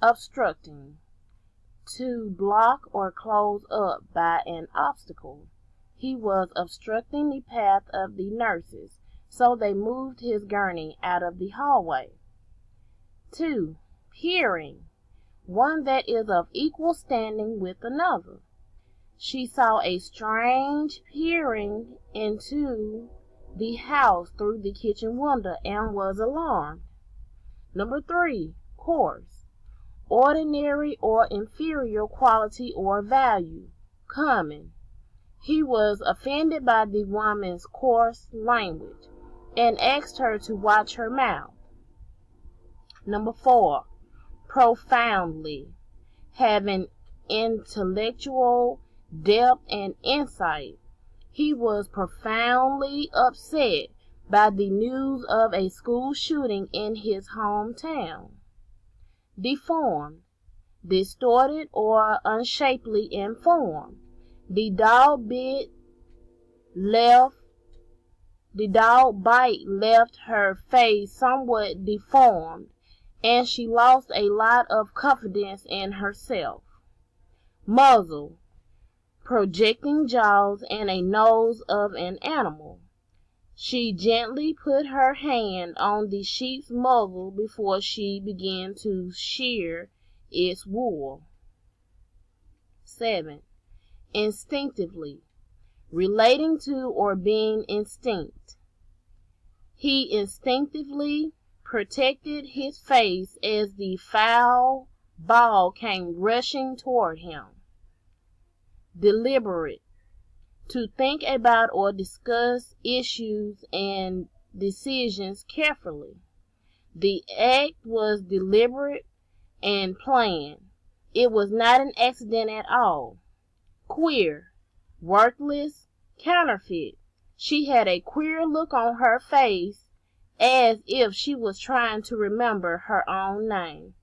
Obstructing. To block or close up by an obstacle. He was obstructing the path of the nurses, so they moved his gurney out of the hallway. 2. Peering. One that is of equal standing with another. She saw a strange peering into the house through the kitchen window and was alarmed. 3. Coarse. Ordinary or inferior quality or value. Common. He was offended by the woman's coarse language and asked her to watch her mouth. 4. Profoundly. Having intellectual depth and insight. He was profoundly upset by the news of a school shooting in his hometown. Deformed. Distorted or unshapely in form. The dog bite left her face somewhat deformed, and she lost a lot of confidence in herself. Muzzle. Projecting jaws and a nose of an animal. She gently put her hand on the sheep's muzzle before she began to shear its wool. 7. Instinctively. Relating to or being instinct. He instinctively protected his face as the foul ball came rushing toward him. Deliberate. To think about or discuss issues and decisions carefully. The act was deliberate and planned. It was not an accident at all. Queer. Worthless. Counterfeit. She had a queer look on her face, as if she was trying to remember her own name.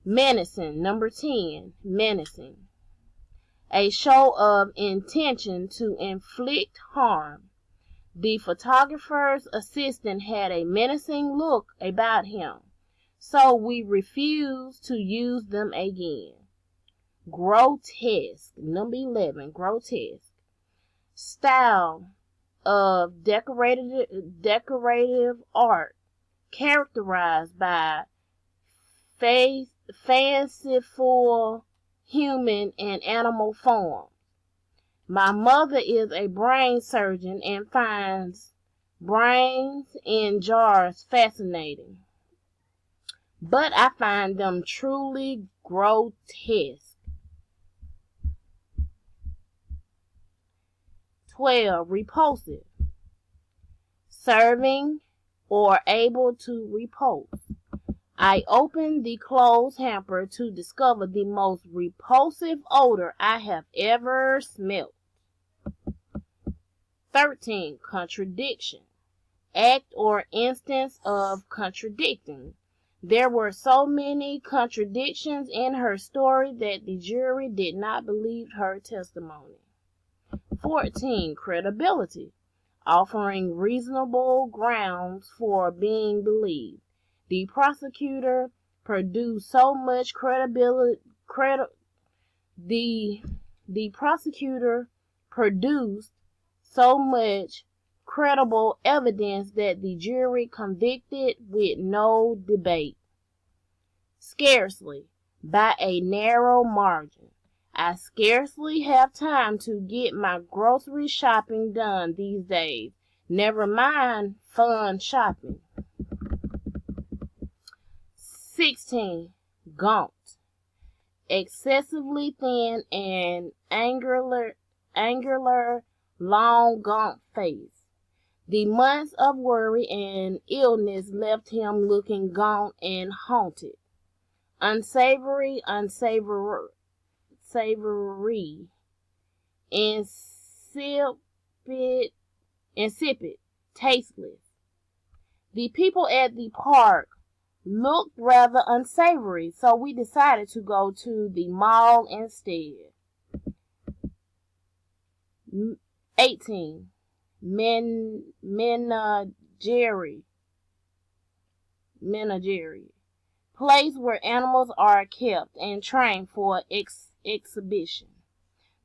Menacing. 10. Menacing. A show of intention to inflict harm. The photographer's assistant had a menacing look about him, so we refused to use them again. Grotesque. 11. Grotesque. Style of decorative art characterized by fanciful human and animal forms. My mother is a brain surgeon and finds brains in jars fascinating, but I find them truly grotesque. 12. Repulsive. Serving or able to repulse. I opened the clothes hamper to discover the most repulsive odor I have ever smelt. 13. Contradiction. Act or instance of contradicting. There were so many contradictions in her story that the jury did not believe her testimony. 14. Credibility. Offering reasonable grounds for being believed. The prosecutor produced so much credible evidence that the jury convicted with no debate. Scarcely, by a narrow margin. I scarcely have time to get my grocery shopping done these days. Never mind fun shopping. 16. Gaunt. Excessively thin and angular, long gaunt face. The months of worry and illness left him looking gaunt and haunted. Unsavory, insipid, tasteless. The people at the park looked rather unsavory, so we decided to go to the mall instead. 18. Menagerie. place where animals are kept and trained for exhibition.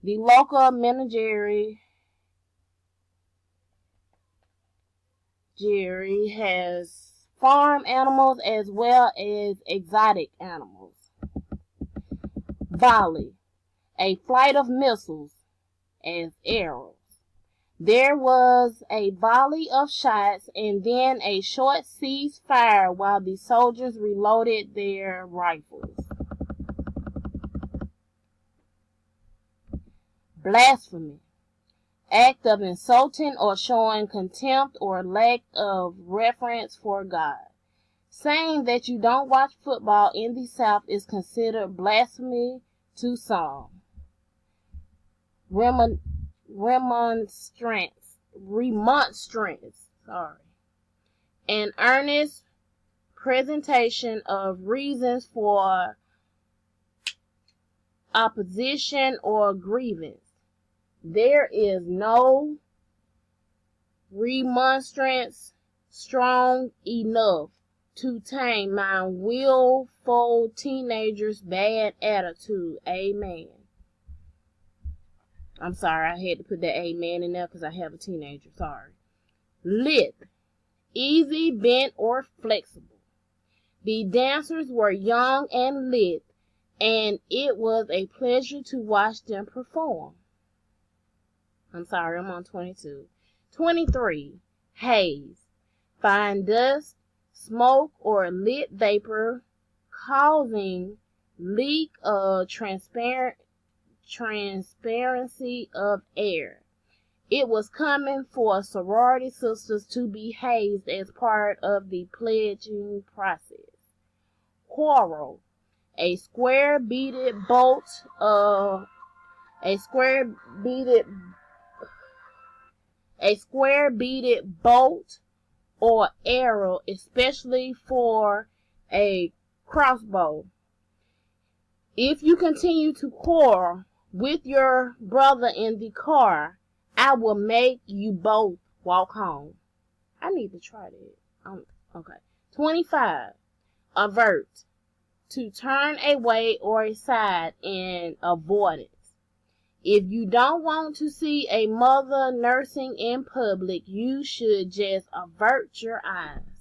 The local menagerie has farm animals as well as exotic animals. Volley, a flight of missiles as arrows. There was a volley of shots and then a short ceasefire while the soldiers reloaded their rifles. Blasphemy, act of insulting or showing contempt or lack of reverence for God. Saying that you don't watch football in the South is considered blasphemy to some. Remonstrance, an earnest presentation of reasons for opposition or grievance. There is no remonstrance strong enough to tame my willful teenager's bad attitude. Amen. I'm sorry, I had to put that amen in there because I have a teenager. Sorry. Lithe, easy, bent, or flexible. The dancers were young and lithe, and it was a pleasure to watch them perform. I'm sorry, I'm on 22. 23. Haze, fine dust, smoke, or lit vapor causing leak of transparency of air. It was common for sorority sisters to be hazed as part of the pledging process. Quarrel, a square beaded bolt or arrow, especially for a crossbow. If you continue to quarrel with your brother in the car, I will make you both walk home. I need to try that. Okay. 25. Avert, to turn away or aside in avoidance. If you don't want to see a mother nursing in public, you should just avert your eyes.